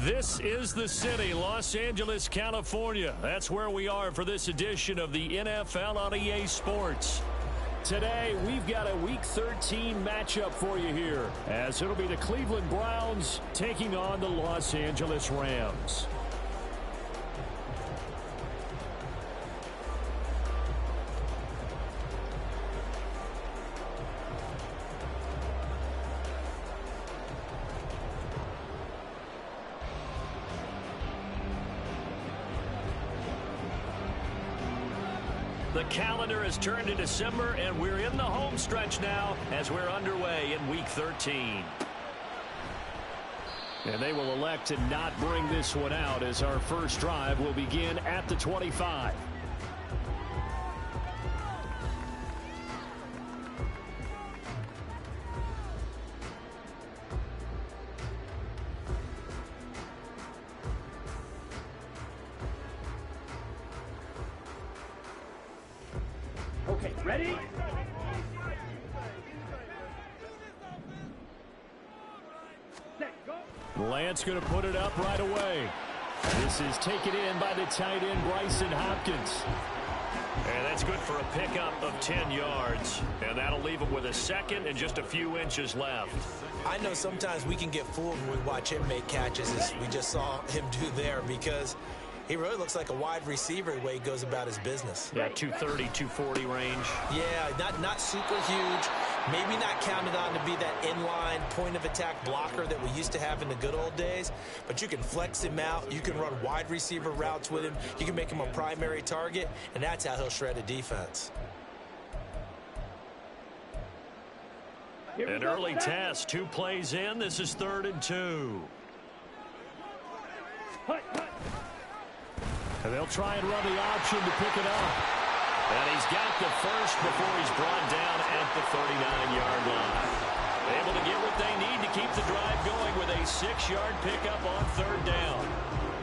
This is the city, Los Angeles, California. That's where we are for this edition of the NFL on EA Sports. Today, we've got a Week 13 matchup for you here, as it'll be the Cleveland Browns taking on the Los Angeles Rams. The calendar has turned to December, and we're in the home stretch now as we're underway in Week 13. And they will elect to not bring this one out as our first drive will begin at the 25. Okay, ready? Lance going to put it up right away. This is taken in by the tight end, Bryson Hopkins. And that's good for a pickup of 10 yards. And that'll leave him with a second and just a few inches left. I know sometimes we can get fooled when we watch him make catches, as we just saw him do there, because he really looks like a wide receiver the way he goes about his business. Yeah, 230, 240 range. Yeah, not super huge. Maybe not counted on to be that inline point-of-attack blocker that we used to have in the good old days. But you can flex him out. You can run wide receiver routes with him. You can make him a primary target, and that's how he'll shred a defense. An early test. 2 plays in. This is 3rd and 2. And they'll try and run the option to pick it up. And he's got the first before he's brought down at the 39-yard line. Able to get what they need to keep the drive going with a 6-yard pickup on 3rd down.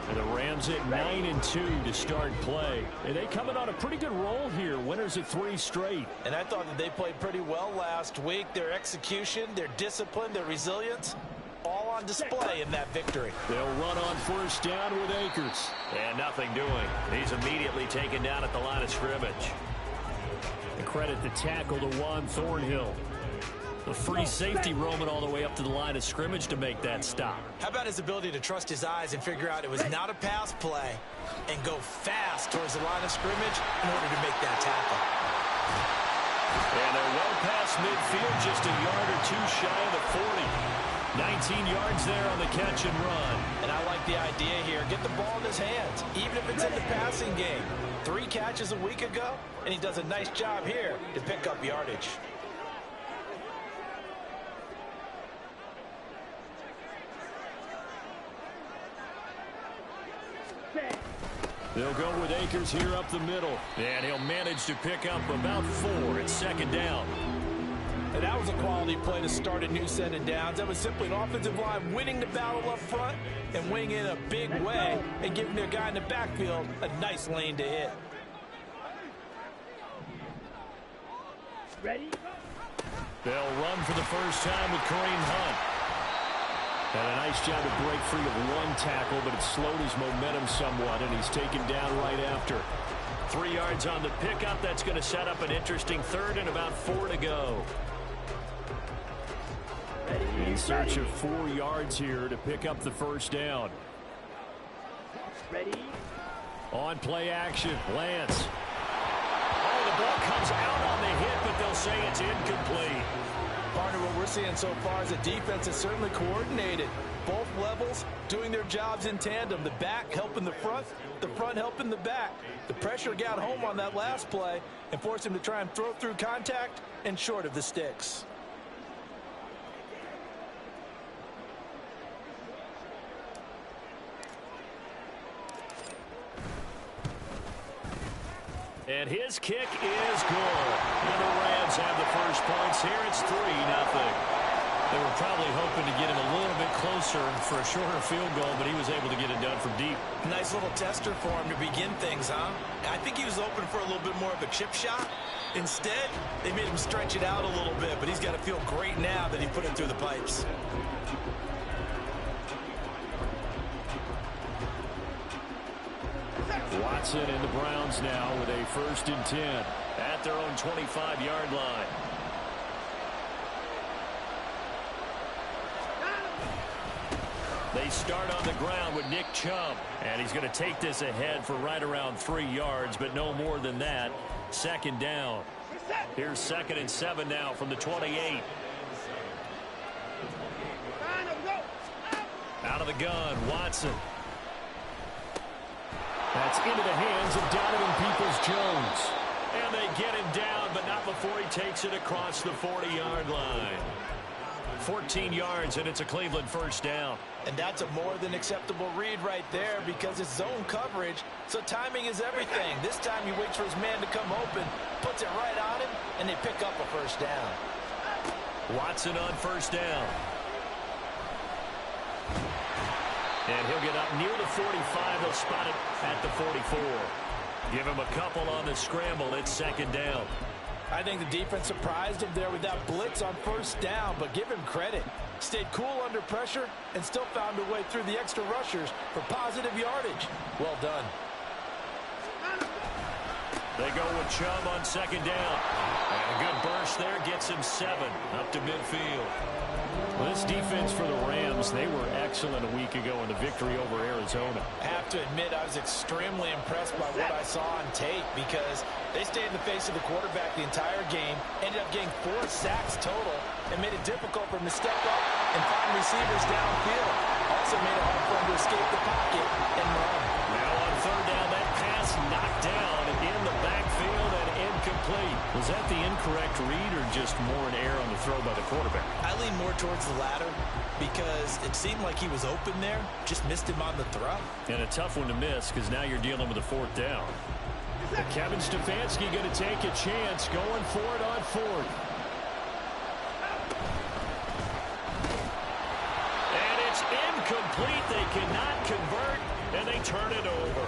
And the Rams at 9-2 to start play. And they coming on a pretty good roll here. Winners at 3 straight. And I thought that they played pretty well last week. Their execution, their discipline, their resilience, all on display in that victory. They'll run on 1st down with Akers. And nothing doing. He's immediately taken down at the line of scrimmage. And credit the tackle to Juan Thornhill. The free safety roaming all the way up to the line of scrimmage to make that stop. How about his ability to trust his eyes and figure out it was not a pass play and go fast towards the line of scrimmage in order to make that tackle. And they're well past midfield, just a yard or 2 shy of the 40. 19 yards there on the catch and run. And I like the idea here. Get the ball in his hands, even if it's in the passing game. 3 catches a week ago, and he does a nice job here to pick up yardage. They'll go with Akers here up the middle. And he'll manage to pick up about 4 at 2nd down. And that was a quality play to start a new set of downs. That was simply an offensive line winning the battle up front and winning in a big way and giving their guy in the backfield a nice lane to hit. Ready? They'll run for the first time with Kareem Hunt. And a nice job to break free of 1 tackle, but it slowed his momentum somewhat, and he's taken down right after. 3 yards on the pickup. That's going to set up an interesting 3rd and about 4 to go. In search of 4 yards here to pick up the 1st down. Ready? On play action, Lance. Oh, the ball comes out on the hit, but they'll say it's incomplete. Partner, what we're seeing so far is the defense is certainly coordinated. Both levels doing their jobs in tandem. The back helping the front helping the back. The pressure got home on that last play and forced him to try and throw through contact and short of the sticks. And his kick is good. And the Rams have the first points here. It's 3-0. They were probably hoping to get him a little bit closer for a shorter field goal, but he was able to get it done from deep. Nice little tester for him to begin things, huh? I think he was open for a little bit more of a chip shot. Instead, they made him stretch it out a little bit, but he's got to feel great now that he put it through the pipes. Watson and the Browns now with a 1st and 10 at their own 25-yard line. They start on the ground with Nick Chubb, and he's going to take this ahead for right around 3 yards, but no more than that. 2nd down. Here's 2nd and 7 now from the 28. Out of the gun, Watson. That's into the hands of Donovan Peoples-Jones. And they get him down, but not before he takes it across the 40-yard line. 14 yards, and it's a Cleveland 1st down. And that's a more than acceptable read right there because it's zone coverage, so timing is everything. This time he waits for his man to come open, puts it right on him, and they pick up a 1st down. Watson on 1st down. And he'll get up near the 45. They'll spot it at the 44. Give him a couple on the scramble. It's 2nd down. I think the defense surprised him there with that blitz on 1st down, but give him credit. Stayed cool under pressure and still found a way through the extra rushers for positive yardage. Well done. They go with Chubb on 2nd down. And a good burst there gets him 7 up to midfield. Well, this defense for the Rams, they were excellent a week ago in the victory over Arizona. I have to admit, I was extremely impressed by what I saw on tape because they stayed in the face of the quarterback the entire game, ended up getting 4 sacks total, and made it difficult for him to step up and find receivers downfield. Also made it hard for him to escape the pocket and run. Now on 3rd down, that pass knocked down in the backfield and incomplete. Was that the incorrect read or just more an error on the throw by the quarterback? I lean more towards the latter because it seemed like he was open there, just missed him on the throw. And a tough one to miss because now you're dealing with a 4th down. Kevin Stefanski going to take a chance going for it on 4th. And it's incomplete. They cannot convert, and they turn it over.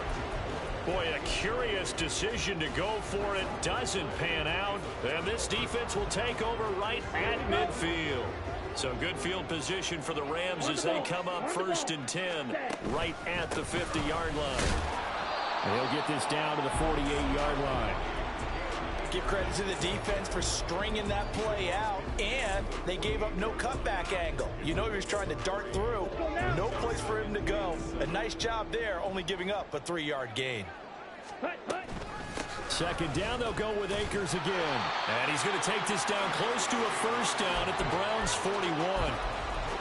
Boy, a curious decision to go for it. Doesn't pan out. And this defense will take over right at midfield. So good field position for the Rams as they come up 1st and 10 right at the 50-yard line. They'll get this down to the 48-yard line. Give credit to the defense for stringing that play out, and they gave up no cutback angle. You know he was trying to dart through. No place for him to go. A nice job there, only giving up a 3-yard gain. 2nd down, they'll go with Akers again. And he's going to take this down close to a 1st down at the Browns' 41.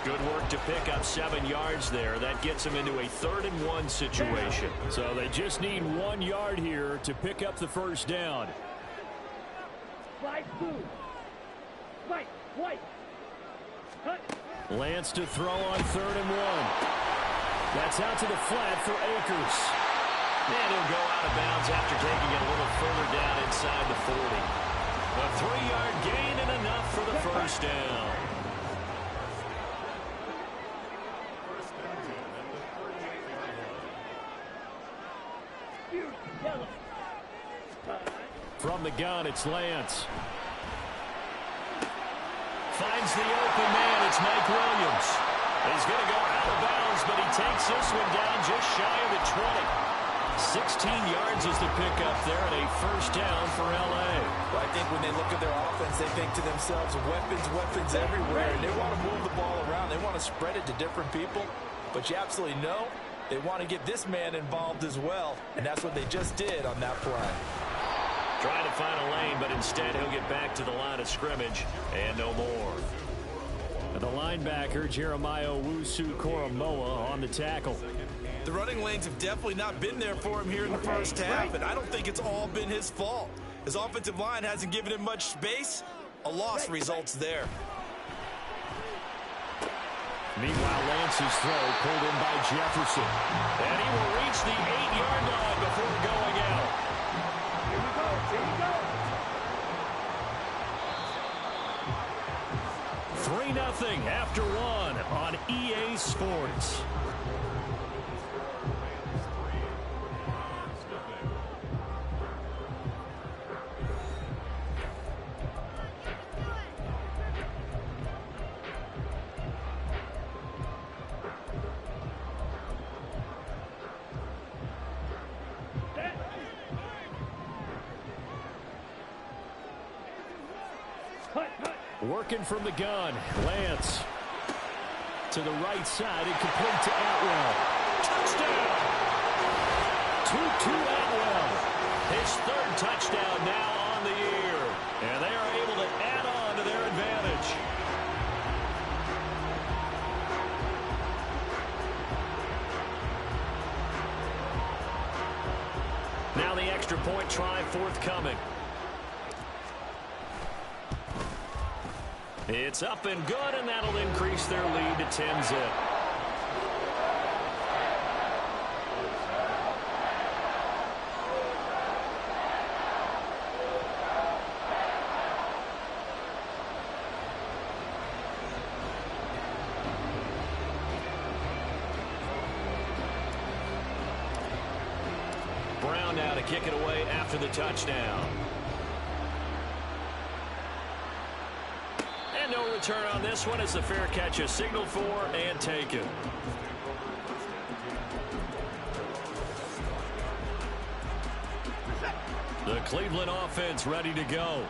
Good work to pick up 7 yards there. That gets them into a 3rd and 1 situation. So they just need 1 yard here to pick up the 1st down. Lance to throw on 3rd and 1. That's out to the flat for Akers. And he'll go out of bounds after taking it a little further down inside the 40. A 3-yard gain and enough for the 1st down. From the gun, it's Lance. Finds the open man. It's Mike Williams. He's going to go out of bounds, but he takes this one down just shy of the 20. 16 yards is the pickup there and a 1st down for L.A. Well, I think when they look at their offense, they think to themselves, weapons everywhere. And they want to move the ball around. They want to spread it to different people. But you absolutely know they want to get this man involved as well. And that's what they just did on that play. Trying to find a lane, but instead he'll get back to the line of scrimmage and no more. The linebacker, Jeremiah Owusu-Koramoah, on the tackle. The running lanes have definitely not been there for him here in the 1st half, and I don't think it's all been his fault. His offensive line hasn't given him much space. A loss results there. Meanwhile, Lance's throw pulled in by Jefferson. And he will reach the 8-yard line before going out. Here we go. Here we go. 3-0 after 1 on EA Sports. Working from the gun. Lance. To the right side. Incomplete to Atwell. Touchdown! 2-2 Atwell. His third touchdown now on the year. And they are able to add on to their advantage. Now the extra point try forthcoming. It's up and good, and that'll increase their lead to 10-zip. Brown now to kick it away after the touchdown. And no return on this one as the fair catch is signaled for and taken. The Cleveland offense ready to go.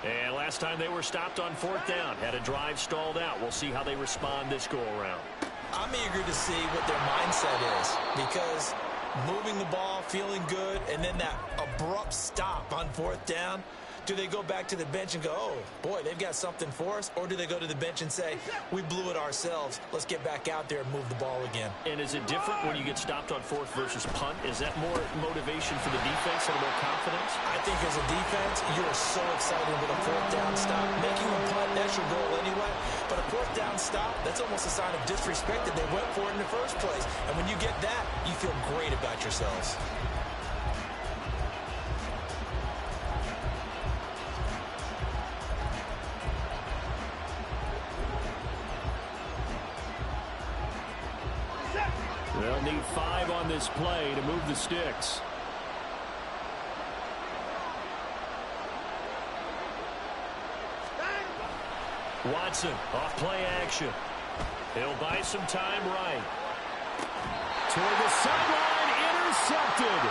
And last time they were stopped on fourth down, had a drive stalled out. We'll see how they respond this go-around. I'm eager to see what their mindset is, because moving the ball, feeling good, and then that abrupt stop on fourth down. Do they go back to the bench and go, oh, boy, they've got something for us? Or do they go to the bench and say, we blew it ourselves. Let's get back out there and move the ball again. And is it different when you get stopped on fourth versus punt? Is that more motivation for the defense and more confidence? I think as a defense, you're so excited with a fourth down stop. Making a punt, that's your goal anyway. But a fourth down stop, that's almost a sign of disrespect that they went for it in the first place. And when you get that, you feel great about yourselves. They'll need 5 on this play to move the sticks. Watson off play action. He'll buy some time right. Toward the sideline, intercepted.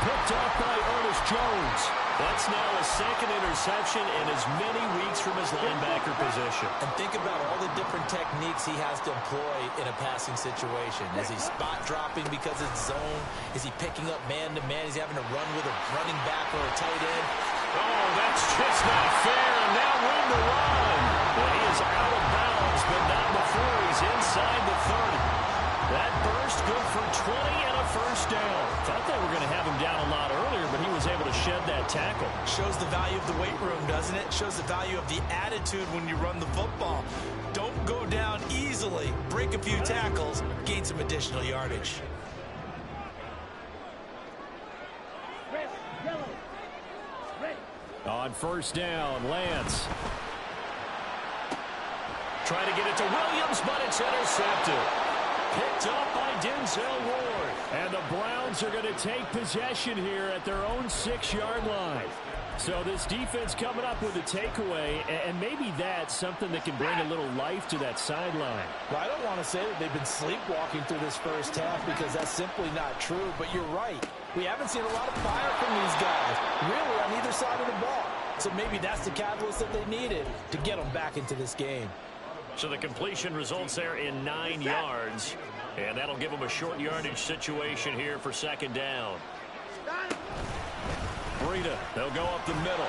Picked off by Ernest Jones. That's now a second interception in as many weeks from his linebacker position. And think about all the different techniques he has to employ in a passing situation. Is he spot dropping because it's zone? Is he picking up man-to-man? Is he having to run with a running back or a tight end? Oh, that's just not fair. And now room to run. Well, he is out of bounds, but not before he's inside the 30. That burst good for 20 and a first down. Thought they were going to have him down a lot earlier, but he was able to shed that tackle. Shows the value of the weight room, doesn't it? Shows the value of the attitude when you run the football. Don't go down easily. Break a few tackles. Gain some additional yardage. On first down, Lance. Trying to get it to Williams, but it's intercepted. Picked up by Denzel Ward. And the Browns are going to take possession here at their own 6-yard line. So this defense coming up with a takeaway, and maybe that's something that can bring a little life to that sideline. Well, I don't want to say that they've been sleepwalking through this first half, because that's simply not true, but you're right. We haven't seen a lot of fire from these guys, really, on either side of the ball. So maybe that's the catalyst that they needed to get them back into this game. So the completion results there in 9 yards, and that'll give them a short yardage situation here for second down. Breida, they'll go up the middle.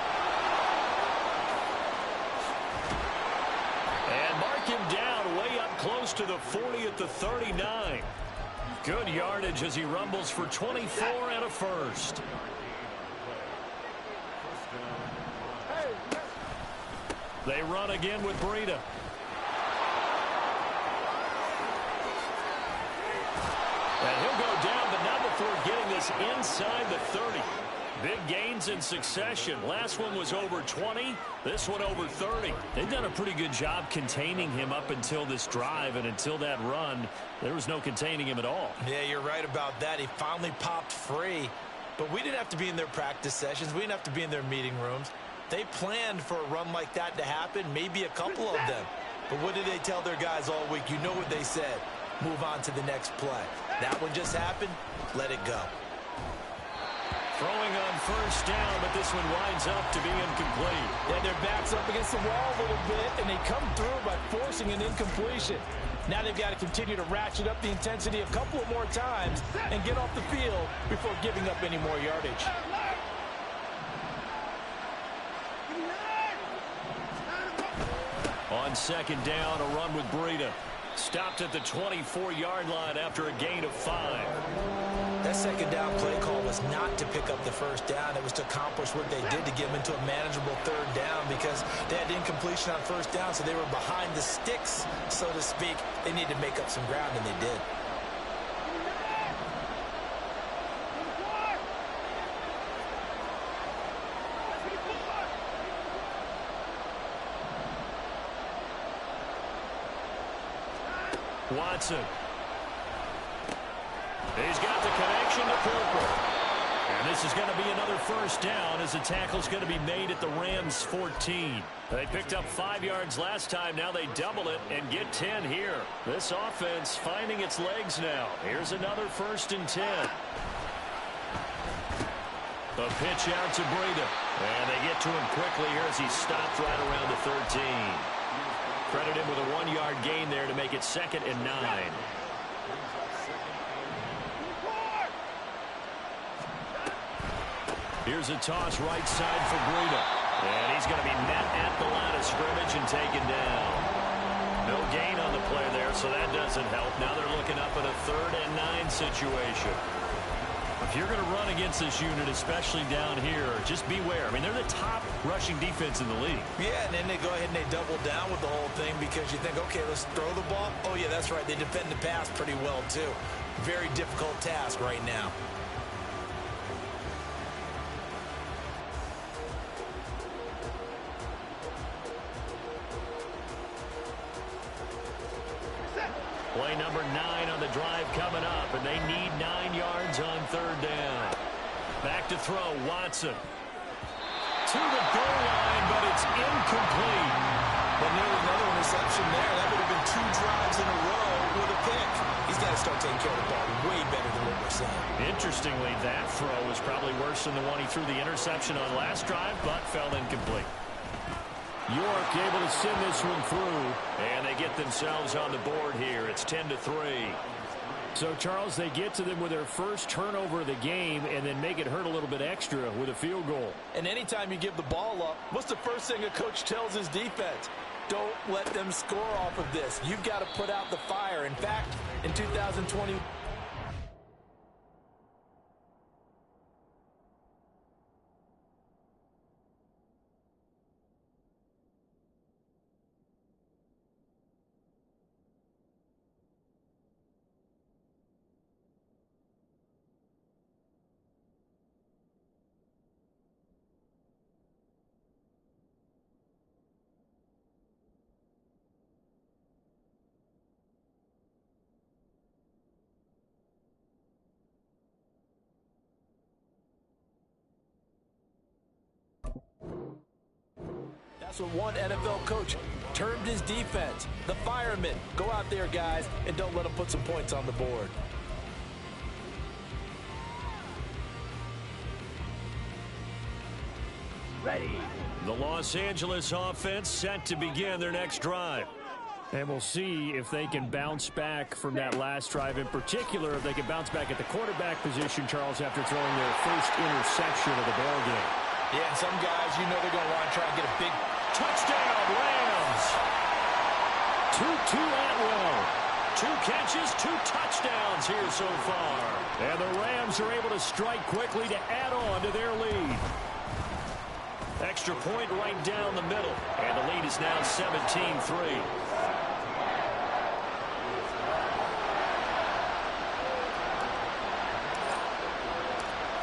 And mark him down way up close to the 40 at the 39. Good yardage as he rumbles for 24 and a first. They run again with Breida. And he'll go down, but not before getting this inside the 30. Big gains in succession. Last one was over 20. This one over 30. They've done a pretty good job containing him up until this drive, and until that run, there was no containing him at all. Yeah, you're right about that. He finally popped free. But we didn't have to be in their practice sessions. We didn't have to be in their meeting rooms. They planned for a run like that to happen, maybe a couple of them. But what did they tell their guys all week? You know what they said. Move on to the next play. That one just happened. Let it go. Throwing on first down, but this one winds up to be incomplete. Yeah, their back's up against the wall a little bit, and they come through by forcing an incompletion. Now they've got to continue to ratchet up the intensity a couple of more times and get off the field before giving up any more yardage. On second down, a run with Breida. Stopped at the 24-yard line after a gain of 5. That second down play call was not to pick up the first down. It was to accomplish what they did to get them into a manageable third down because they had incompletion on first down, so they were behind the sticks, so to speak. They needed to make up some ground, and they did. Watson. He's got the connection to Cooper. And this is going to be another first down as the tackle's going to be made at the Rams 14. They picked up 5 yards last time. Now they double it and get 10 here. This offense finding its legs now. Here's another 1st and 10. The pitch out to Breida. And they get to him quickly here as he stopped right around the 13. Credit him with a 1-yard gain there to make it 2nd and 9. Here's a toss right side for Breida. And he's going to be met at the line of scrimmage and taken down. No gain on the play there, so that doesn't help. Now they're looking up at a 3rd and 9 situation. If you're going to run against this unit, especially down here, just beware. I mean, they're the top rushing defense in the league. Yeah, and then they go ahead and they double down with the whole thing because you think, okay, let's throw the ball. Oh, yeah, that's right. They defend the pass pretty well, too. Very difficult task right now. Play number 9 on the drive coming up, and they need 9 yards on 3rd down. Back to throw, Watson. To the goal line, but it's incomplete. But nearly another interception there. That would have been 2 drives in a row with a pick. He's got to start taking care of the ball way better than what we're seeing. Interestingly, that throw was probably worse than the one he threw the interception on last drive, but fell incomplete. York able to send this one through, and they get themselves on the board here. It's 10-3. So, Charles, they get to them with their first turnover of the game and then make it hurt a little bit extra with a field goal. And anytime you give the ball up, what's the first thing a coach tells his defense? Don't let them score off of this. You've got to put out the fire. In fact, in 2020... That's what one NFL coach termed his defense. The firemen. Go out there, guys, and don't let them put some points on the board. Ready. The Los Angeles offense set to begin their next drive. And we'll see if they can bounce back from that last drive. In particular, if they can bounce back at the quarterback position, Charles, after throwing their first interception of the ball game. Yeah, and some guys, you know they're going to want to try and get a big Touchdown, Rams. 2-2 Atwell. 2 catches, 2 touchdowns here so far. And the Rams are able to strike quickly to add on to their lead. Extra point right down the middle. And the lead is now 17-3.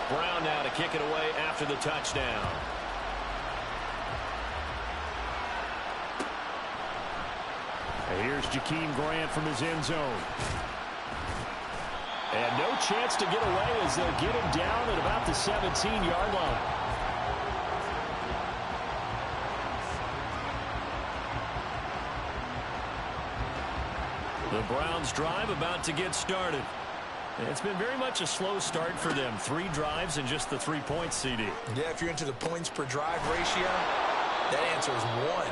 Brown now to kick it away after the touchdown. And here's Jakeem Grant from his end zone. And no chance to get away as they'll get him down at about the 17-yard line. The Browns drive about to get started. It's been very much a slow start for them. 3 drives and just the 3 points, CD. Yeah, if you're into the points per drive ratio, that answer is 1.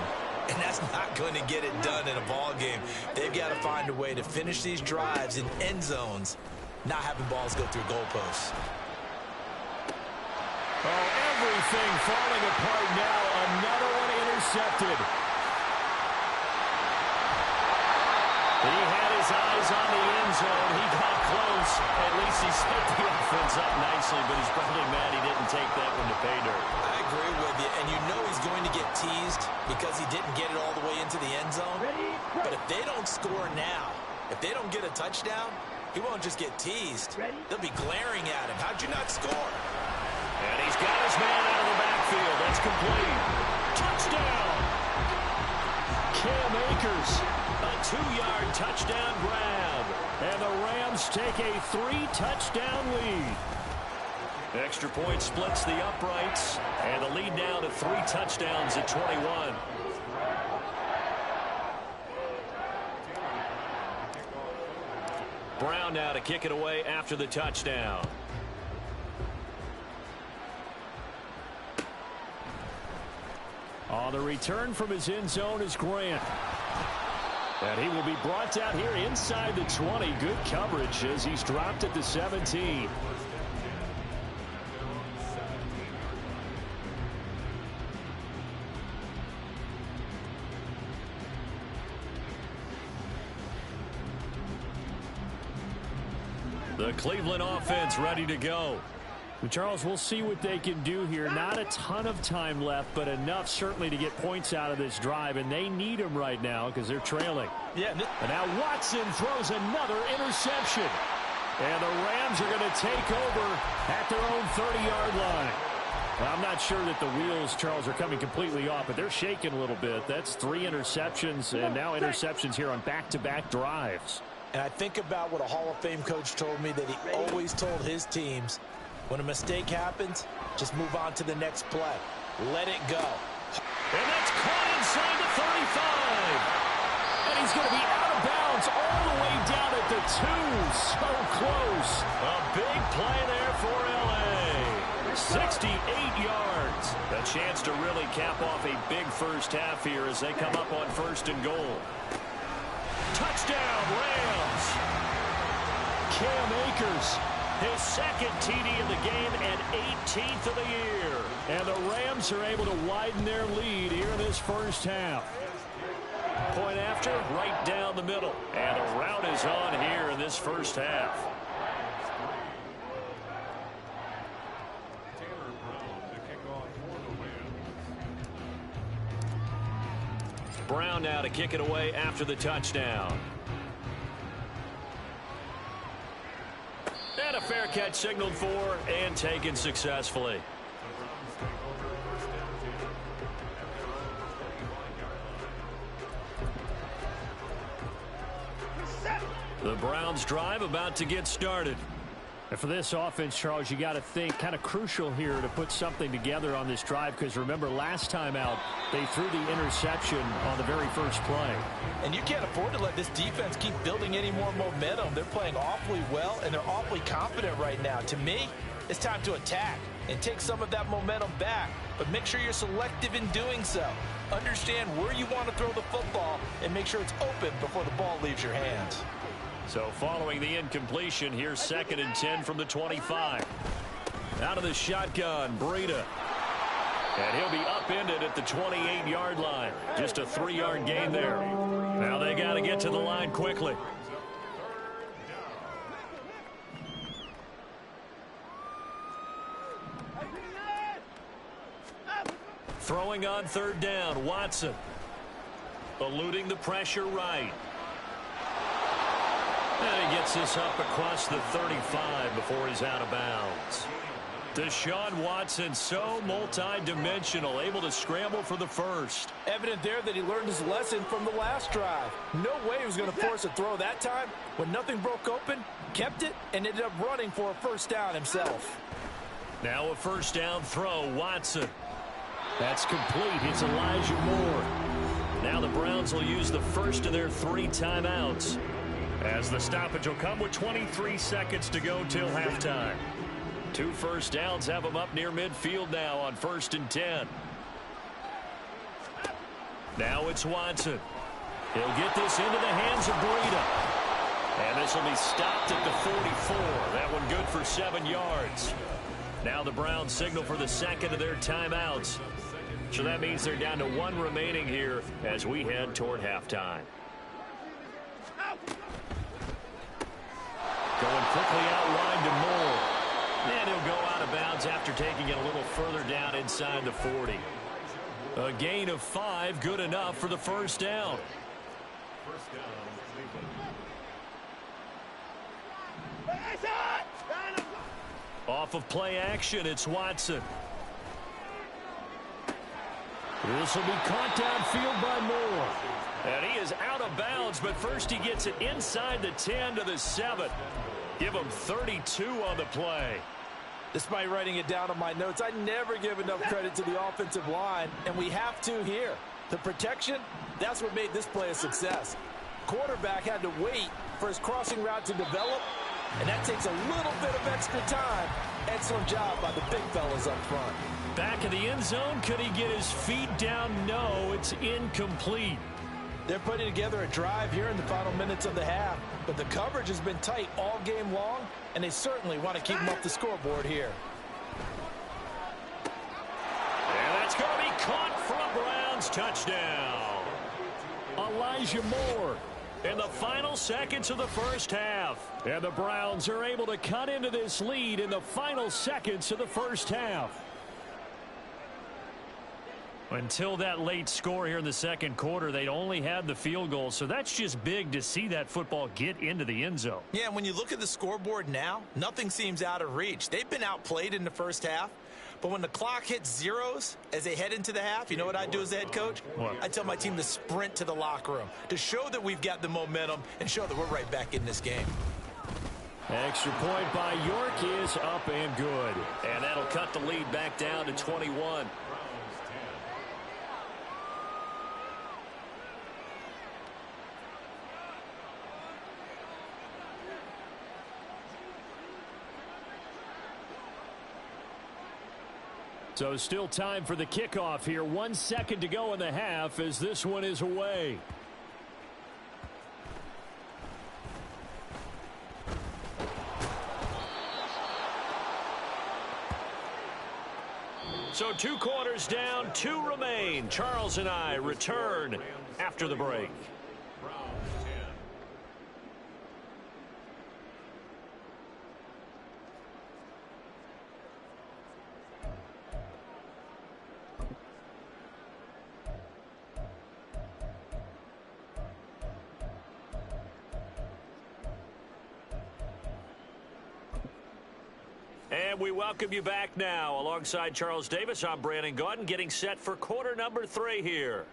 And that's not going to get it done in a ball game. They've got to find a way to finish these drives in end zones, not having balls go through goalposts. Oh, everything falling apart now. Another one intercepted. He had his eyes on the end zone. He got close. At least he set the offense up nicely, but he's probably mad he didn't take that one to pay dirt. I agree with you, and you know he's going to get teased because he didn't get it all the way into the end zone. But if they don't score now, if they don't get a touchdown, he won't just get teased. They'll be glaring at him. How'd you not score? And he's got his man out of the backfield. That's complete. Touchdown! Cam Akers. A 2-yard touchdown grab. And the Rams take a 3-touchdown lead. Extra point splits the uprights. And the lead now to 3 touchdowns at 21. Brown now to kick it away after the touchdown. On the return from his end zone is Grant. And he will be brought down here inside the 20. Good coverage as he's dropped at the 17. The Cleveland offense ready to go. Charles, we'll see what they can do here. Not a ton of time left, but enough certainly to get points out of this drive, and they need them right now because they're trailing. Yeah. And now Watson throws another interception. And the Rams are going to take over at their own 30-yard line. Well, I'm not sure that the wheels, Charles, are coming completely off, but they're shaking a little bit. That's 3 interceptions, and now interceptions here on back-to-back drives. And I think about what a Hall of Fame coach told me that he always told his teams, when a mistake happens, just move on to the next play. Let it go. And that's caught inside the 35. And he's going to be out of bounds all the way down at the 2. So close. A big play there for L.A. 68 yards. A chance to really cap off a big first half here as they come up on 1st and goal. Touchdown, Rams. Cam Akers. His 2nd TD of the game and 18th of the year. And the Rams are able to widen their lead here in this first half. Point after, right down the middle. And a rout is on here in this first half. Brown now to kick it away after the touchdown. And a fair catch signaled for and taken successfully. The Browns drive about to get started. And for this offense, Charles, you got to think kind of crucial here to put something together on this drive, because remember last time out they threw the interception on the very first play. And you can't afford to let this defense keep building any more momentum. They're playing awfully well, and they're awfully confident right now. To me, it's time to attack and take some of that momentum back, but make sure you're selective in doing so. Understand where you want to throw the football and make sure it's open before the ball leaves your hands. So following the incompletion, here's 2nd and 10 from the 25. Out of the shotgun, Breida. And he'll be upended at the 28-yard line. Just a 3-yard gain there. Now they got to get to the line quickly. Throwing on 3rd down, Watson. Eluding the pressure right. And he gets this up across the 35 before he's out of bounds. Deshaun Watson, so multi-dimensional, able to scramble for the first. Evident there that he learned his lesson from the last drive. No way he was going to force a throw that time. When nothing broke open, kept it, and ended up running for a first down himself. Now a first down throw, Watson. That's complete. It's Elijah Moore. Now the Browns will use the first of their 3 timeouts. As the stoppage will come with 23 seconds to go till halftime. 2 first downs have them up near midfield now on 1st and 10. Now it's Watson. He'll get this into the hands of Breida. And this will be stopped at the 44. That one good for 7 yards. Now the Browns signal for the second of their timeouts. So that means they're down to 1 remaining here as we head toward halftime. Going quickly out wide to Moore. And he'll go out of bounds after taking it a little further down inside the 40. A gain of 5, good enough for the first down. Off of play action, it's Watson. This will be caught downfield by Moore. And he is out of bounds, but first he gets it inside the 10 to the 7. Give him 32 on the play. Despite writing it down on my notes, I never give enough credit to the offensive line, and we have to here. The protection, that's what made this play a success. Quarterback had to wait for his crossing route to develop, and that takes a little bit of extra time. Excellent job by the big fellas up front. Back in the end zone, could he get his feet down? No, it's incomplete. They're putting together a drive here in the final minutes of the half, but the coverage has been tight all game long, and they certainly want to keep them off the scoreboard here. And that's going to be caught for a Browns touchdown. Elijah Moore in the final seconds of the first half. And the Browns are able to cut into this lead in the final seconds of the first half. Until that late score here in the second quarter, they'd only had the field goal, so that's just big to see that football get into the end zone. Yeah, and when you look at the scoreboard now, nothing seems out of reach. They've been outplayed in the first half, but when the clock hits zeros as they head into the half, you know what I do as the head coach? What? I tell my team to sprint to the locker room to show that we've got the momentum and show that we're right back in this game. Extra point by York is up and good. And that'll cut the lead back down to 21. So still time for the kickoff here. 1 second to go in the half as this one is away. So 2 quarters down, 2 remain. Charles and I return after the break. And we welcome you back now. Alongside Charles Davis, I'm Brandon Gaudin, getting set for quarter number 3 here.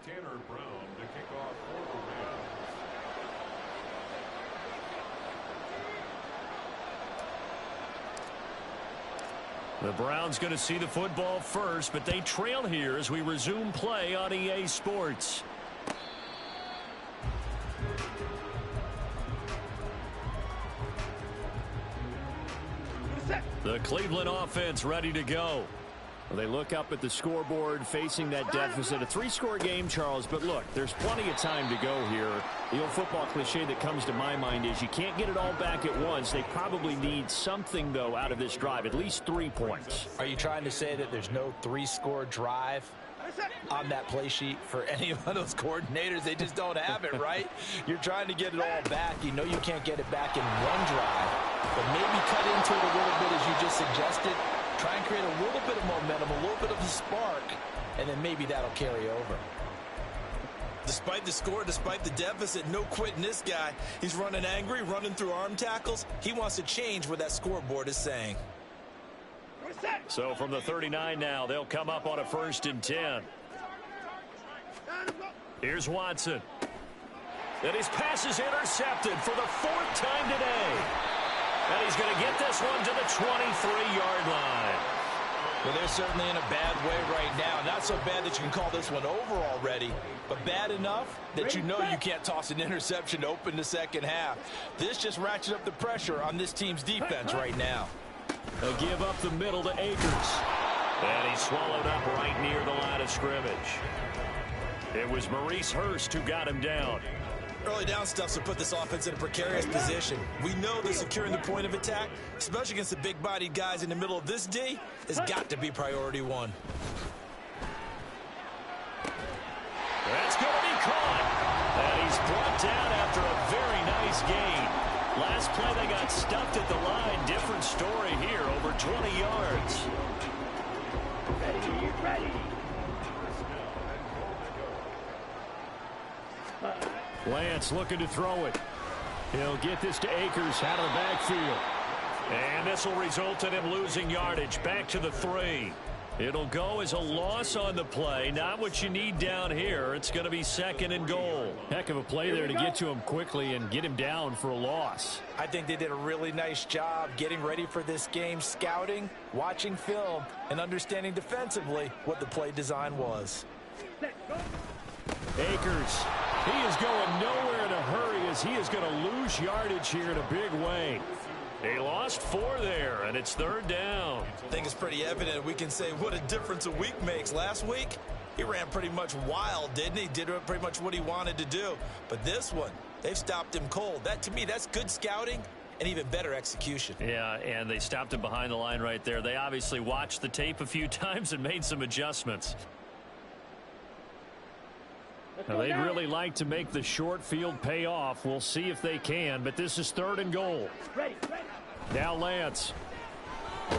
Tanner Brown to kick off for the Rams. The Browns going to see the football first, but they trail here as we resume play on EA Sports. The Cleveland offense ready to go. Well, they look up at the scoreboard facing that deficit. A 3-score game, Charles, but look, there's plenty of time to go here. The old football cliche that comes to my mind is you can't get it all back at once. They probably need something, though, out of this drive, at least 3 points. Are you trying to say that there's no 3-score drive on that play sheet for any of those coordinators? They just don't have it, right? You're trying to get it all back. You know you can't get it back in one drive, but maybe cut into it a little bit as you just suggested. Try and create a little bit of momentum, a little bit of a spark, and then maybe that'll carry over. Despite the score, despite the deficit, no quitting this guy. He's running angry, running through arm tackles. He wants to change what that scoreboard is saying. So from the 39 now, they'll come up on a 1st and 10. Here's Watson. And his pass is intercepted for the 4th time today. And he's going to get this one to the 23-yard line. Well, they're certainly in a bad way right now. Not so bad that you can call this one over already, but bad enough that you know you can't toss an interception to open the second half. This just ratchets up the pressure on this team's defense right now. A give up the middle to Akers. And he's swallowed up right near the line of scrimmage. It was Maurice Hurst who got him down. Early down stuff will put this offense in a precarious position. We know that securing the point of attack, especially against the big-bodied guys in the middle of this D, has got to be priority one. That's going to be caught. And he's brought down after a very nice gain. Last play they got stuffed at the line. Different story here, over 20 yards. Ready. Lance looking to throw it. He'll get this to Akers out of the backfield. And this will result in him losing yardage. Back to the 3. It'll go as a loss on the play. Not what you need down here. It's going to be 2nd and goal. Heck of a play there to get to him quickly and get him down for a loss. I think they did a really nice job getting ready for this game, scouting, watching film, and understanding defensively what the play design was. Akers, he is going nowhere in a hurry as he is going to lose yardage here in a big way. He lost 4 there, and it's 3rd down. I think it's pretty evident we can say what a difference a week makes. Last week, he ran pretty much wild, didn't he? Did pretty much what he wanted to do. But this one, they've stopped him cold. That, to me, that's good scouting and even better execution. Yeah, and they stopped him behind the line right there. They obviously watched the tape a few times and made some adjustments. Now, they'd really like to make the short field pay off. We'll see if they can, but this is 3rd and goal. Ready. Now Lance. He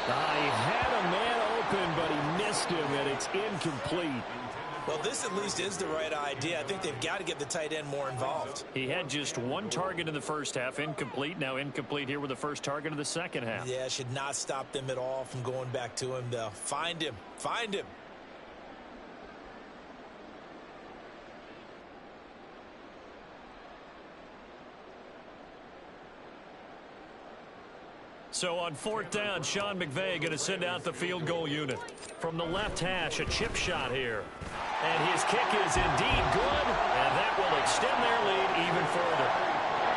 had a man open, but he missed him, and it's incomplete. Well, this at least is the right idea. I think they've got to get the tight end more involved. He had just 1 target in the first half, incomplete. Now incomplete here with the first target of the second half. Yeah, should not stop them at all from going back to him, though. Find him. Find him. So on 4th down, Sean McVay going to send out the field goal unit. From the left hash, a chip shot here. And his kick is indeed good, and that will extend their lead even further.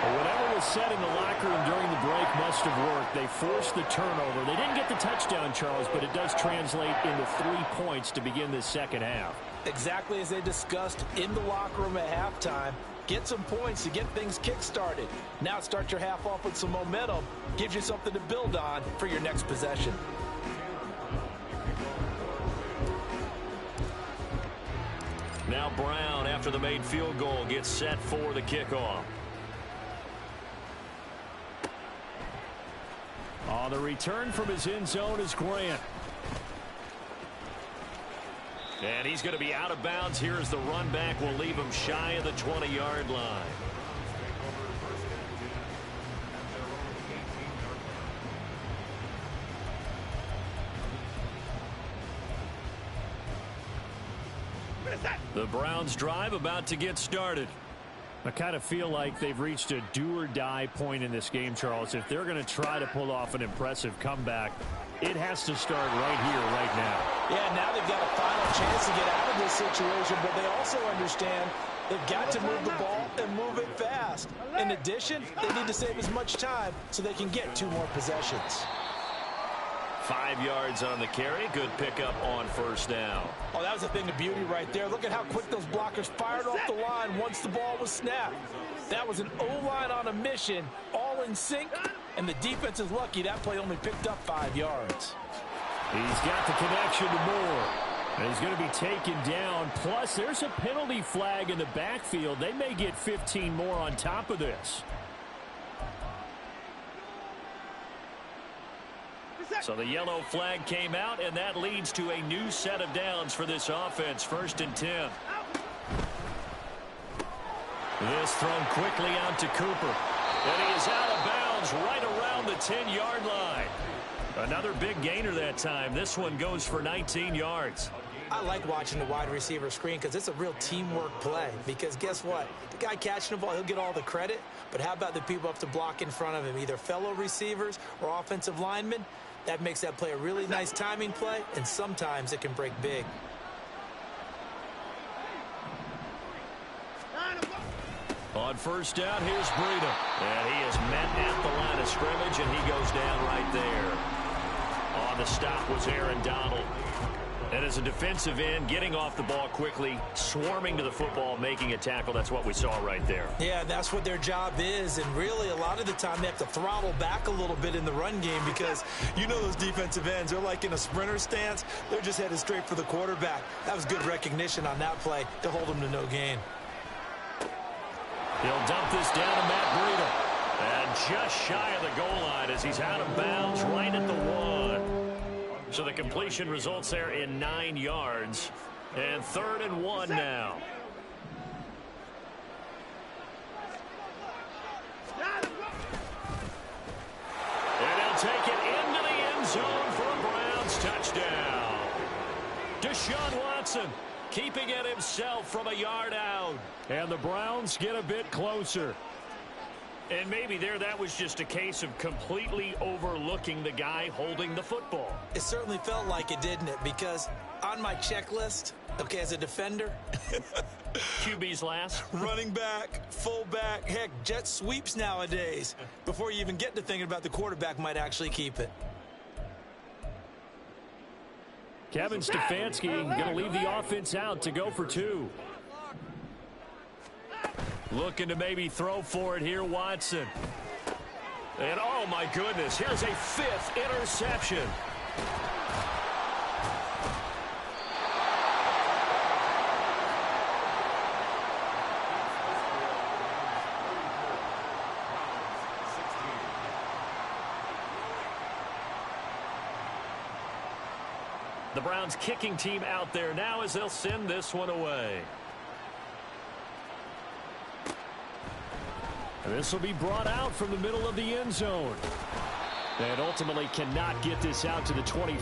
Well, whatever was said in the locker room during the break must have worked. They forced the turnover. They didn't get the touchdown, Charles, but it does translate into 3 points to begin this second half. Exactly as they discussed in the locker room at halftime. Get some points to get things kick-started. Now start your half off with some momentum. Gives you something to build on for your next possession. Now Brown, after the made field goal, gets set for the kickoff. The return from his end zone is Grant. And he's going to be out of bounds here as the run back will leave him shy of the 20-yard line. The Browns drive about to get started. I kind of feel like they've reached a do-or-die point in this game, Charles. If they're going to try to pull off an impressive comeback, it has to start right here, right now. Yeah, now they've got a final chance to get out of this situation, but they also understand they've got to move the ball and move it fast. In addition, they need to save as much time so they can get 2 more possessions. 5 yards on the carry. Good pickup on 1st down. Oh, that was a thing of beauty right there. Look at how quick those blockers fired off the line once the ball was snapped. That was an O-line on a mission, all in sync, and the defense is lucky that play only picked up 5 yards. He's got the connection to Moore. And he's going to be taken down. Plus, there's a penalty flag in the backfield. They may get 15 more on top of this. So the yellow flag came out, and that leads to a new set of downs for this offense. 1st and 10. This thrown quickly out to Cooper. And he is out of bounds right around the 10-yard line. Another big gainer that time. This one goes for 19 yards. I like watching the wide receiver screen because it's a real teamwork play. Because guess what? The guy catching the ball, he'll get all the credit. But how about the people up to block in front of him, either fellow receivers or offensive linemen? That makes that play a really nice timing play, and sometimes it can break big. On first down, here's Breida. And he is met at the line of scrimmage, and he goes down right there. On the stop was Aaron Donald. And as a defensive end, getting off the ball quickly, swarming to the football, making a tackle, that's what we saw right there. Yeah, that's what their job is, and really a lot of the time they have to throttle back a little bit in the run game because you know those defensive ends, they're like in a sprinter stance. They're just headed straight for the quarterback. That was good recognition on that play to hold them to no gain. He'll dump this down to Matt Breida. And just shy of the goal line as he's out of bounds right at the 1. So the completion results there in 9 yards. And 3rd and 1 now. And they'll take it into the end zone for a Browns touchdown. Deshaun Watson keeping it himself from a yard out. And the Browns get a bit closer. And maybe that was just a case of completely overlooking the guy holding the football. It certainly felt like it, didn't it? Because on my checklist, okay, as a defender, QB's last. running back, fullback, heck, jet sweeps nowadays. Before you even get to thinking about the quarterback might actually keep it. Kevin Stefanski going to leave the offense out to go for 2. Looking to maybe throw for it here, Watson. And oh my goodness, here's a 5th interception. The Browns kicking team out there now as they'll send this one away. This will be brought out from the middle of the end zone. And ultimately cannot get this out to the 20.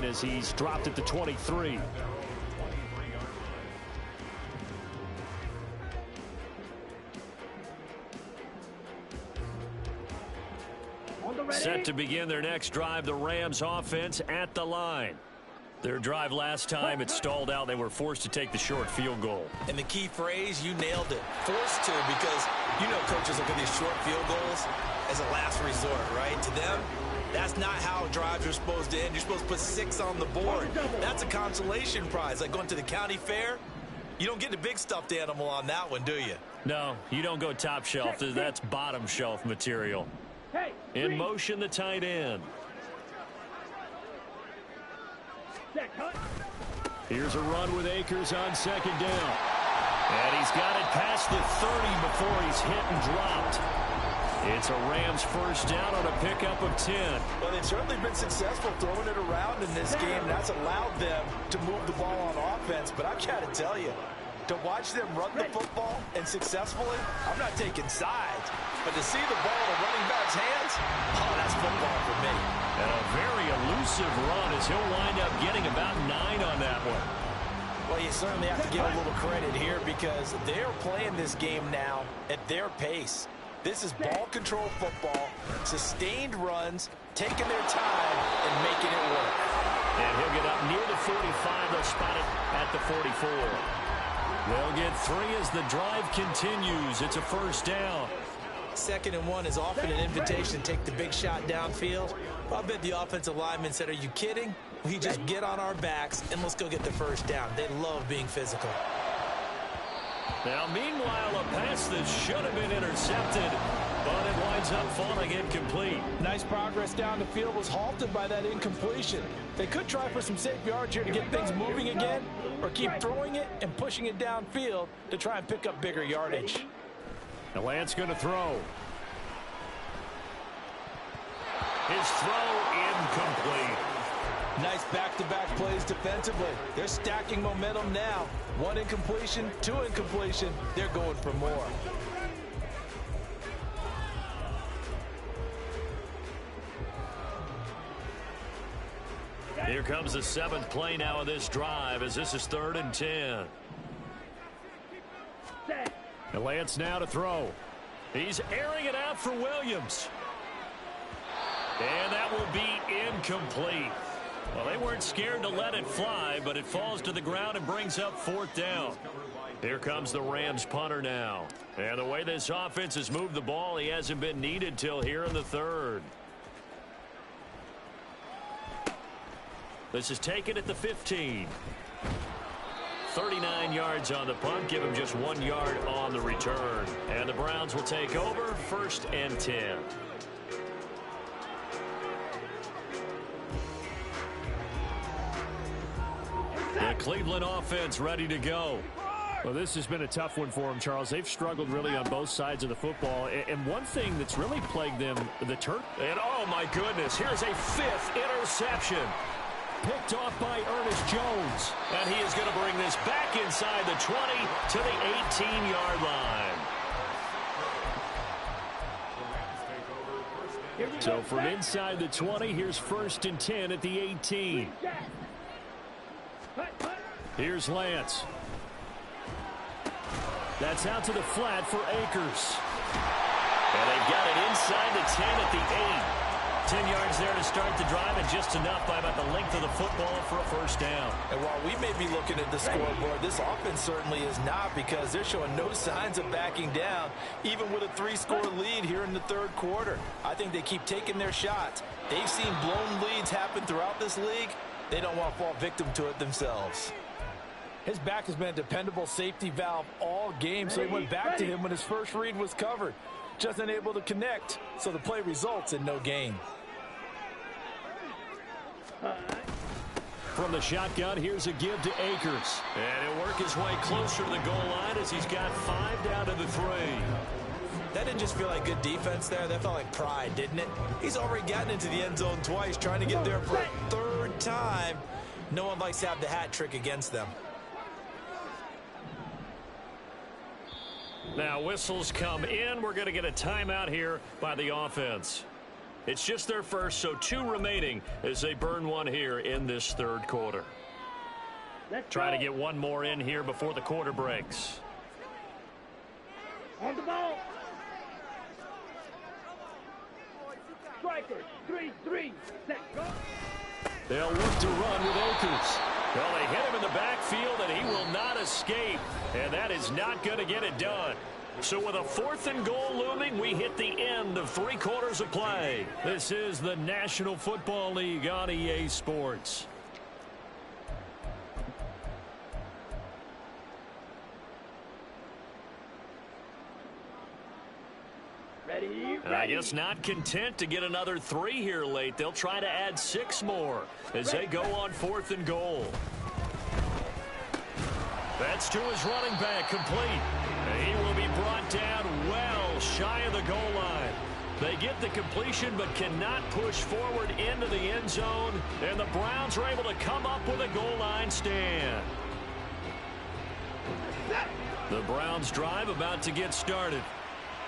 As he's dropped at the 23. Set to begin their next drive, the Rams offense at the line. Their drive last time, it stalled out. They were forced to take the short field goal. And the key phrase, you nailed it. Forced to, because you know coaches look at these short field goals as a last resort, right? To them, that's not how drives are supposed to end. You're supposed to put 6 on the board. That's a consolation prize. Like going to the county fair, you don't get the big stuffed animal on that one, do you? No, you don't go top shelf. That's bottom shelf material. In motion, the tight end. Here's a run with Akers on 2nd down. And he's got it past the 30 before he's hit and dropped. It's a Rams first down on a pickup of 10. Well, they've certainly been successful throwing it around in this game. That's allowed them to move the ball on offense. But I've got to tell you, To watch them run the football and successfully, I'm not taking sides. But to see the ball in a running back's hands, oh, that's football for me. And a very elusive run as he'll wind up getting about 9 on that one. Well, you certainly have to give a little credit here because they're playing this game now at their pace. This is ball control football, sustained runs, taking their time and making it work. And he'll get up near the 45. They'll spot it at the 44. They'll get 3 as the drive continues. It's a first down. 2nd and 1 is often an invitation to take the big shot downfield. I bet the offensive lineman said, are you kidding? We just get on our backs and let's go get the first down. They love being physical. Now, meanwhile, a pass that should have been intercepted, but it winds up falling incomplete. Nice progress down the field was halted by that incompletion. They could try for some safe yards here to get things moving again, or keep throwing it and pushing it downfield to try and pick up bigger yardage. The Lance going to throw. His throw incomplete. Nice back-to-back plays defensively. They're stacking momentum now. 1 incompletion, 2 incompletion. They're going for more. Here comes the 7th play now of this drive as this is 3rd and 10. The Lance now to throw. He's airing it out for Williams. And that will be incomplete. Well, they weren't scared to let it fly, but it falls to the ground and brings up 4th down. Here comes the Rams punter now. And the way this offense has moved the ball, he hasn't been needed till here in the 3rd. This is taken at the 15. 39 yards on the punt, give him just 1 yard on the return. And the Browns will take over 1st and 10. The Cleveland offense ready to go. Well, this has been a tough one for them, Charles. They've struggled really on both sides of the football. And one thing that's really plagued them, the turf. And oh my goodness, here's a 5th interception. Picked off by Ernest Jones. And he is going to bring this back inside the 20 to the 18-yard line. So from inside the 20, here's 1st and 10 at the 18. Here's Lance. That's out to the flat for Akers. And they've got it inside the 10 at the 8. 10 yards there to start the drive, and just enough by about the length of the football for a first down. And while we may be looking at the scoreboard, this offense certainly is not, because they're showing no signs of backing down, even with a 3-score lead here in the 3rd quarter. I think they keep taking their shots. They've seen blown leads happen throughout this league. They don't want to fall victim to it themselves. His back has been a dependable safety valve all game, so he went back to him when his first read was covered. Just unable to connect, so the play results in no gain. From the shotgun, here's a give to Akers. And he'll work his way closer to the goal line as he's got 5 down to the 3. That didn't just feel like good defense there. That felt like pride, didn't it? He's already gotten into the end zone twice, trying to get there for a 3rd time. No one likes to have the hat trick against them. Now whistles come in. We're going to get a timeout here by the offense. It's just their first, so 2 remaining as they burn 1 here in this 3rd quarter. Try to get 1 more in here before the quarter breaks. On the ball. Strikers, 3-3, set, go. They'll look to run with Akers. Well, they hit him in the backfield, and he will not escape. And that is not going to get it done. So with a 4th and goal looming, we hit the end of 3 quarters of play. This is the National Football League on EA Sports. Ready? And I guess not content to get another 3 here late. They'll try to add 6 more as they go on 4th and goal. That's to his running back, complete. And he will be brought down well shy of the goal line. They get the completion but cannot push forward into the end zone. And the Browns are able to come up with a goal line stand. The Browns drive about to get started.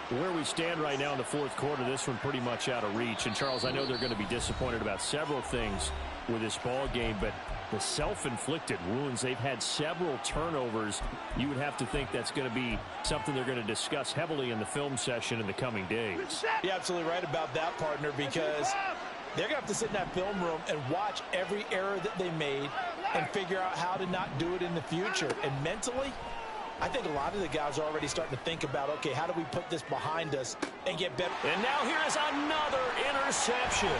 Where we stand right now in the fourth quarter, this one pretty much out of reach. And, Charles, I know they're going to be disappointed about several things with this ball game, but the self-inflicted wounds, they've had several turnovers. You would have to think that's going to be something they're going to discuss heavily in the film session in the coming days. You're absolutely right about that, partner, because they're going to have to sit in that film room and watch every error that they made and figure out how to not do it in the future. And mentally, I think a lot of the guys are already starting to think about, okay, how do we put this behind us and get better? And now here is another interception.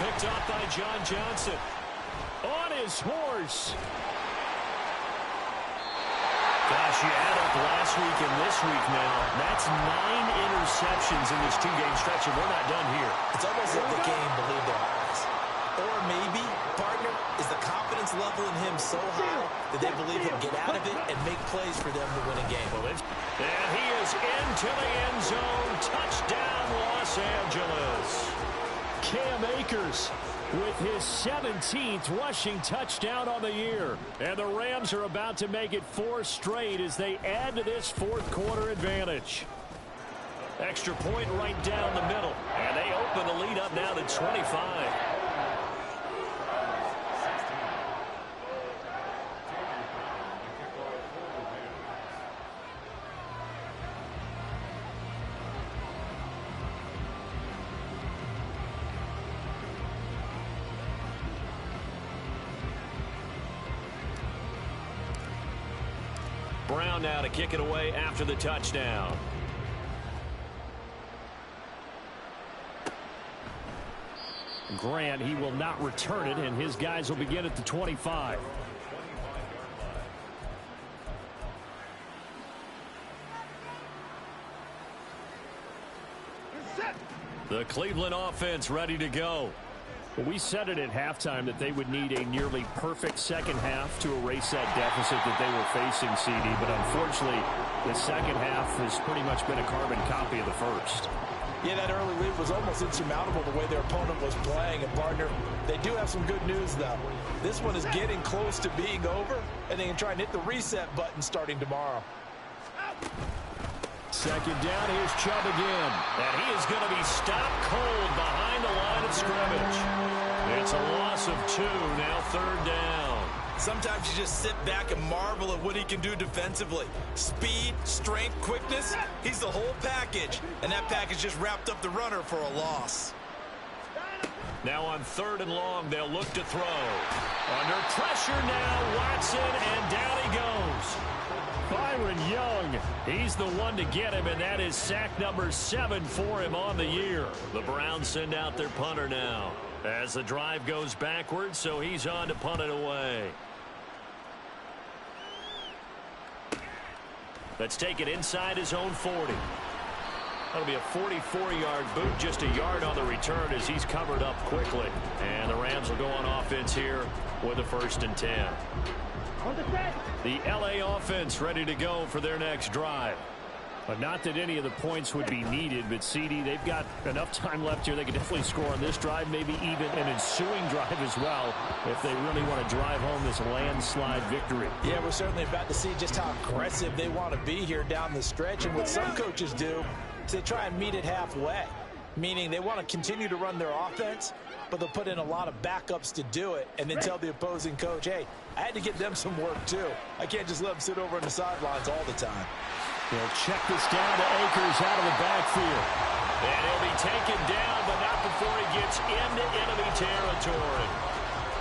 Picked off by John Johnson. On his horse. Gosh, you add up last week and this week now. That's 9 interceptions in this two-game stretch, and we're not done here. It's almost like the game believed their eyes. Or maybe, partner, is the confidence level in him so high that they believe he'll get out of it and make plays for them to win a game. And he is into the end zone. Touchdown, Los Angeles. Cam Akers with his 17th rushing touchdown on the year. And the Rams are about to make it 4 straight as they add to this fourth quarter advantage. Extra point right down the middle. And they open the lead up now to 25. Brown now to kick it away after the touchdown. Grant, he will not return it, and his guys will begin at the 25. The Cleveland offense ready to go. Well, we said it at halftime that they would need a nearly perfect second half to erase that deficit that they were facing, CD. But unfortunately, the second half has pretty much been a carbon copy of the first. Yeah, that early lead was almost insurmountable the way their opponent was playing. And, partner, they do have some good news, though. This one is getting close to being over, and they can try and hit the reset button starting tomorrow. Second down, here's Chubb again. And he is going to be stopped cold behind the line of scrimmage. It's a loss of 2, now third down. Sometimes you just sit back and marvel at what he can do defensively. Speed, strength, quickness, he's the whole package. And that package just wrapped up the runner for a loss. Now on 3rd and long, they'll look to throw. Under pressure now, Watson, and down he goes. Byron Young, he's the one to get him, and that is sack number 7 for him on the year. The Browns send out their punter now as the drive goes backwards, so he's on to punt it away. Let's take it inside his own 40. That'll be a 44-yard boot, just a yard on the return as he's covered up quickly. And the Rams will go on offense here with a 1st and 10. The LA offense ready to go for their next drive. But not that any of the points would be needed, but CD, they've got enough time left here. They can definitely score on this drive, maybe even an ensuing drive as well, if they really want to drive home this landslide victory. Yeah, we're certainly about to see just how aggressive they want to be here down the stretch. And what some coaches do is they try and meet it halfway, meaning they want to continue to run their offense, but they'll put in a lot of backups to do it and then tell the opposing coach, hey, I had to get them some work too. I can't just let them sit over on the sidelines all the time. They'll check this down to Akers out of the backfield. And he'll be taken down, but not before he gets into enemy territory.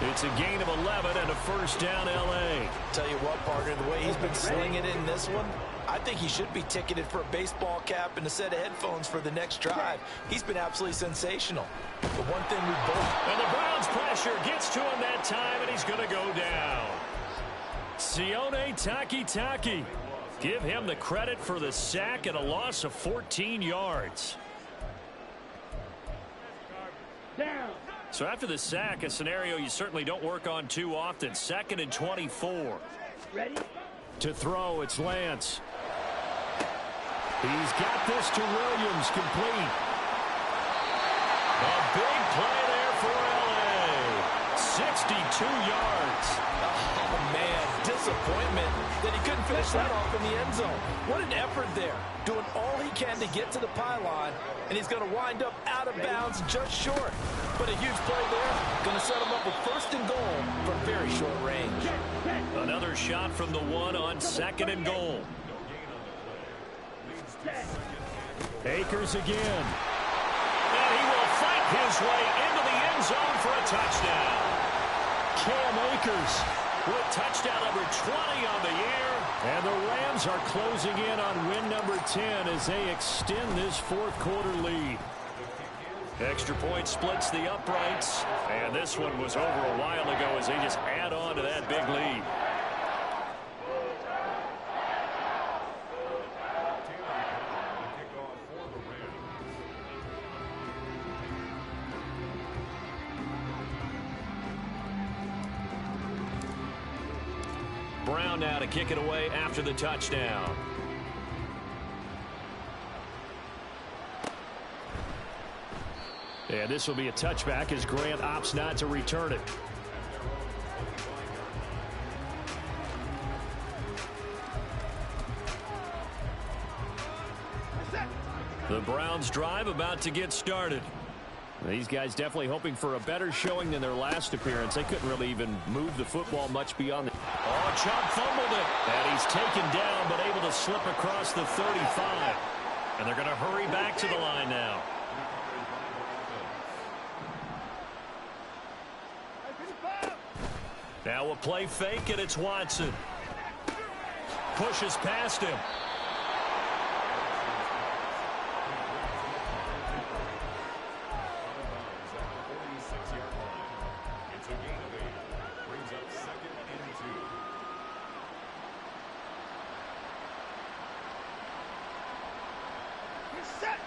It's a gain of 11 and a 1st down, L.A. Tell you what, partner, the way he's been slinging it in this one, I think he should be ticketed for a baseball cap and a set of headphones for the next drive. He's been absolutely sensational. The one thing we both... And the Browns pressure gets to him that time, and he's going to go down. Sione Takitaki. Give him the credit for the sack and a loss of 14 yards. Down. So after the sack, a scenario you certainly don't work on too often. 2nd and 24. Ready? To throw, it's Lance. He's got this to Williams, complete. A big play there for L.A. 62 yards. Oh, man. disappointment that he couldn't finish that off in the end zone. What an effort there, doing all he can to get to the pylon, and he's going to wind up out of bounds just short. But a huge play there, going to set him up with first and goal from very short range. Another shot from the 1 on 2nd and goal. Akers again. And he will fight his way into the end zone for a touchdown. Cam Akers with touchdown number 20 on the year. And the Rams are closing in on win number 10 as they extend this fourth quarter lead. Extra point splits the uprights. And this one was over a while ago as they just add on to that big lead. Brown now to kick it away after the touchdown. And this will be a touchback as Grant opts not to return it. The Browns drive about to get started. These guys definitely hoping for a better showing than their last appearance. They couldn't really even move the football much beyond the... Oh, Chubb fumbled it. And he's taken down, but able to slip across the 35. And they're going to hurry back to the line now. Now a play fake, and it's Watson. Pushes past him. Set.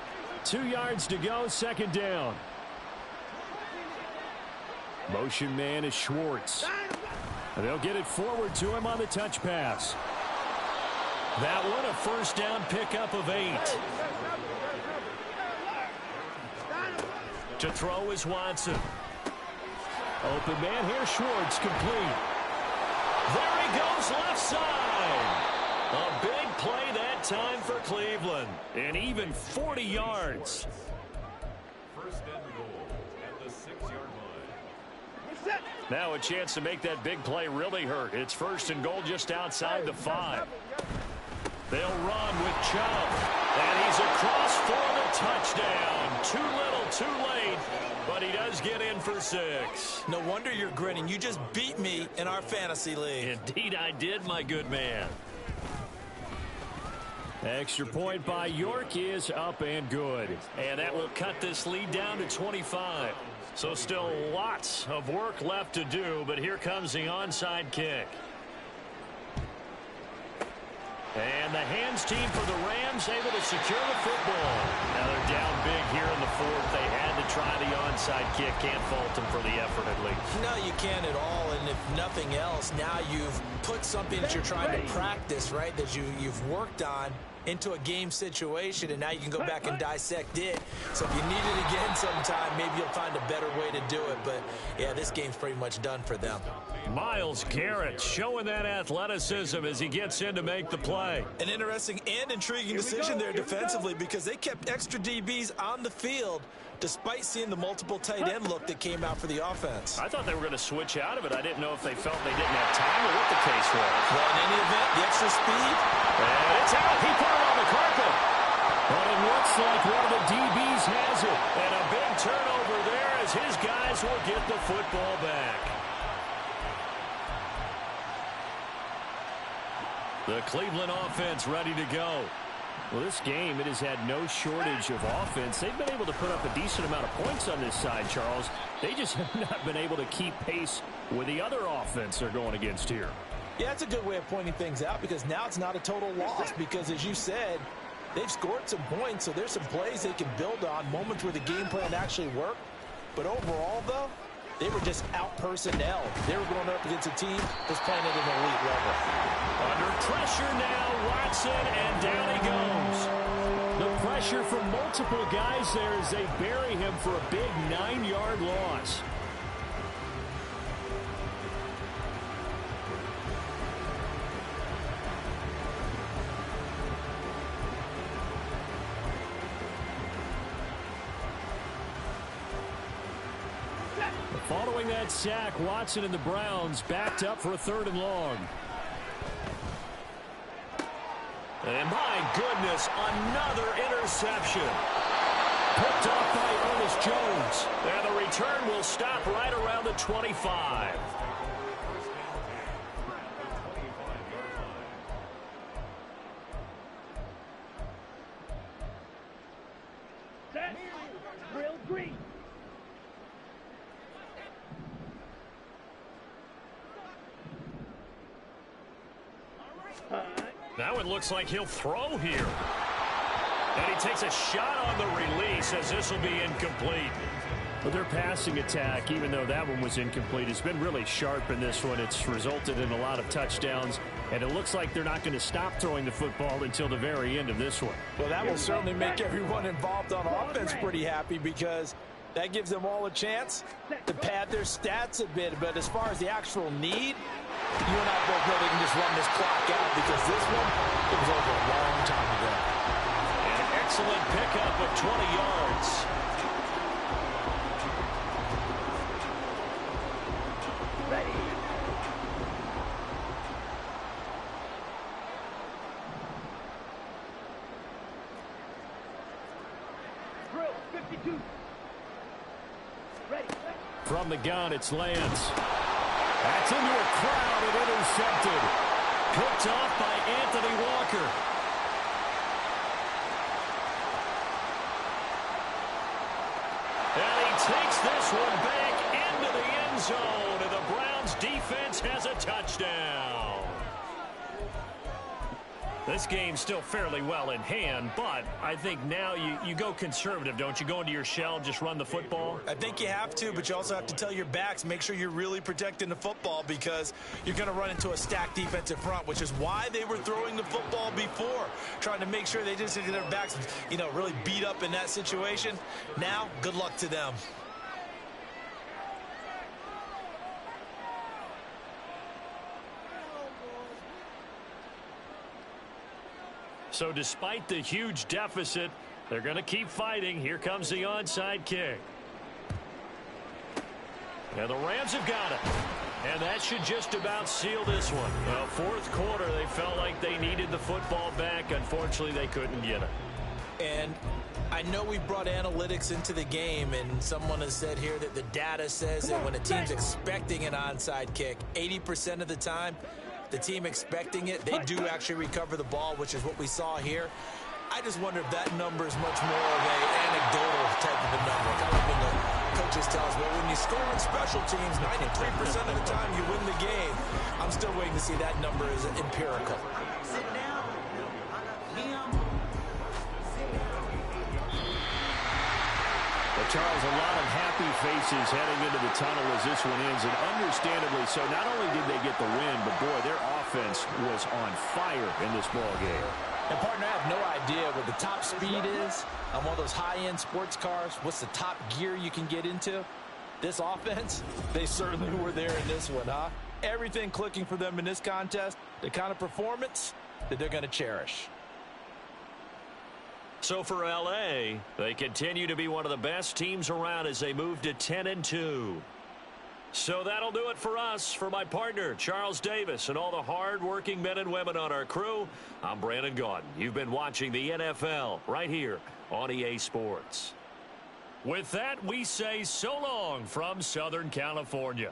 2 yards to go, second down. Motion man is Schwartz. They'll get it forward to him on the touch pass. That one a first down pickup of 8. To throw is Watson. Open man here, Schwartz, complete. There he goes left side. A big play that time for Cleveland. And even 40 yards. First and goal at the 6-yard line. Now a chance to make that big play really hurt. It's first and goal just outside the 5. They'll run with Chubb. And he's across for the touchdown. Too little, too late. But he does get in for 6. No wonder you're grinning. You just beat me in our fantasy league. Indeed I did, my good man. Extra point by York is up and good. And that will cut this lead down to 25. So still lots of work left to do, but here comes the onside kick. And the hands team for the Rams able to secure the football. Now they're down big here in the fourth. They had to try the onside kick. Can't fault them for the effort at least. No, you can't at all. And if nothing else, now you've put something that you're trying to practice, right, that you've worked on into a game situation, and now you can go back and dissect it. So if you need it again sometime, maybe you'll find a better way to do it. But, yeah, this game's pretty much done for them. Myles Garrett showing that athleticism as he gets in to make the play. An interesting and intriguing decision there defensively because they kept extra DBs on the field despite seeing the multiple tight end look that came out for the offense. I thought they were going to switch out of it. I didn't know if they felt they didn't have time or what the case was. Well, in any event, the extra speed. And it's out. He put it on the carpet. But it looks like one of the DBs has it. And a big turnover there as his guys will get the football back. The Cleveland offense ready to go. Well, this game, it has had no shortage of offense. They've been able to put up a decent amount of points on this side, Charles. They just have not been able to keep pace with the other offense they're going against here. Yeah, that's a good way of pointing things out because now it's not a total loss because, as you said, they've scored some points, so there's some plays they can build on, moments where the game plan actually worked. But overall, though, they were just out-personnel. They were going up against a team that's playing at an elite level. Under pressure now, Watson, and down he goes. The pressure from multiple guys there as they bury him for a big 9-yard loss. Following that sack, Watson and the Browns backed up for a 3rd and long. And my goodness, another interception. Picked off by Ernest Jones. And the return will stop right around the 25. Set. Drill green. Now it looks like he'll throw here. And he takes a shot on the release as this will be incomplete. But their passing attack, even though that one was incomplete, has been really sharp in this one. It's resulted in a lot of touchdowns, and it looks like they're not going to stop throwing the football until the very end of this one. Well, that will certainly make everyone involved on offense pretty happy because that gives them all a chance to pad their stats a bit. But as far as the actual need, you and I both know they can just run this clock out because this one, it was over a long time ago. An excellent pickup of 20 yards. Ready. Drill 52. Ready. From the gun, it's Lance. That's into a crowd and intercepted. Picked off by Anthony Walker. And he takes this one back into the end zone, and the Browns defense has a touchdown. This game's still fairly well in hand, but I think now you go conservative, don't you? Go into your shell, just run the football? I think you have to, but you also have to tell your backs, make sure you're really protecting the football because you're going to run into a stacked defensive front, which is why they were throwing the football before, trying to make sure they just get their backs, really beat up in that situation. Now, good luck to them. So despite the huge deficit, they're going to keep fighting. Here comes the onside kick. And the Rams have got it. And that should just about seal this one. Well, 4th quarter, they felt like they needed the football back. Unfortunately, they couldn't get it. And I know we brought analytics into the game, and someone has said here that the data says that when a team's expecting an onside kick, 80% of the time, the team expecting it, they do actually recover the ball, which is what we saw here. I just wonder if that number is much more of an anecdotal type of a number. Kind of like when the coaches tell us, well, when you score on special teams, 93% of the time you win the game. I'm still waiting to see that number is empirical. Sit down. Well, Charles, a lot of happy faces heading into the tunnel as this one ends, and understandably so. Not only did they get the win, but boy, their offense was on fire in this ball game. And, partner, I have no idea what the top speed is on one of those high-end sports cars. What's the top gear you can get into? This offense, they certainly were there in this one, huh? Everything clicking for them in this contest, the kind of performance that they're going to cherish. So for L.A., they continue to be one of the best teams around as they move to 10-2. So that'll do it for us. For my partner, Charles Davis, and all the hard-working men and women on our crew, I'm Brandon Gaudin. You've been watching the NFL right here on EA Sports. With that, we say so long from Southern California.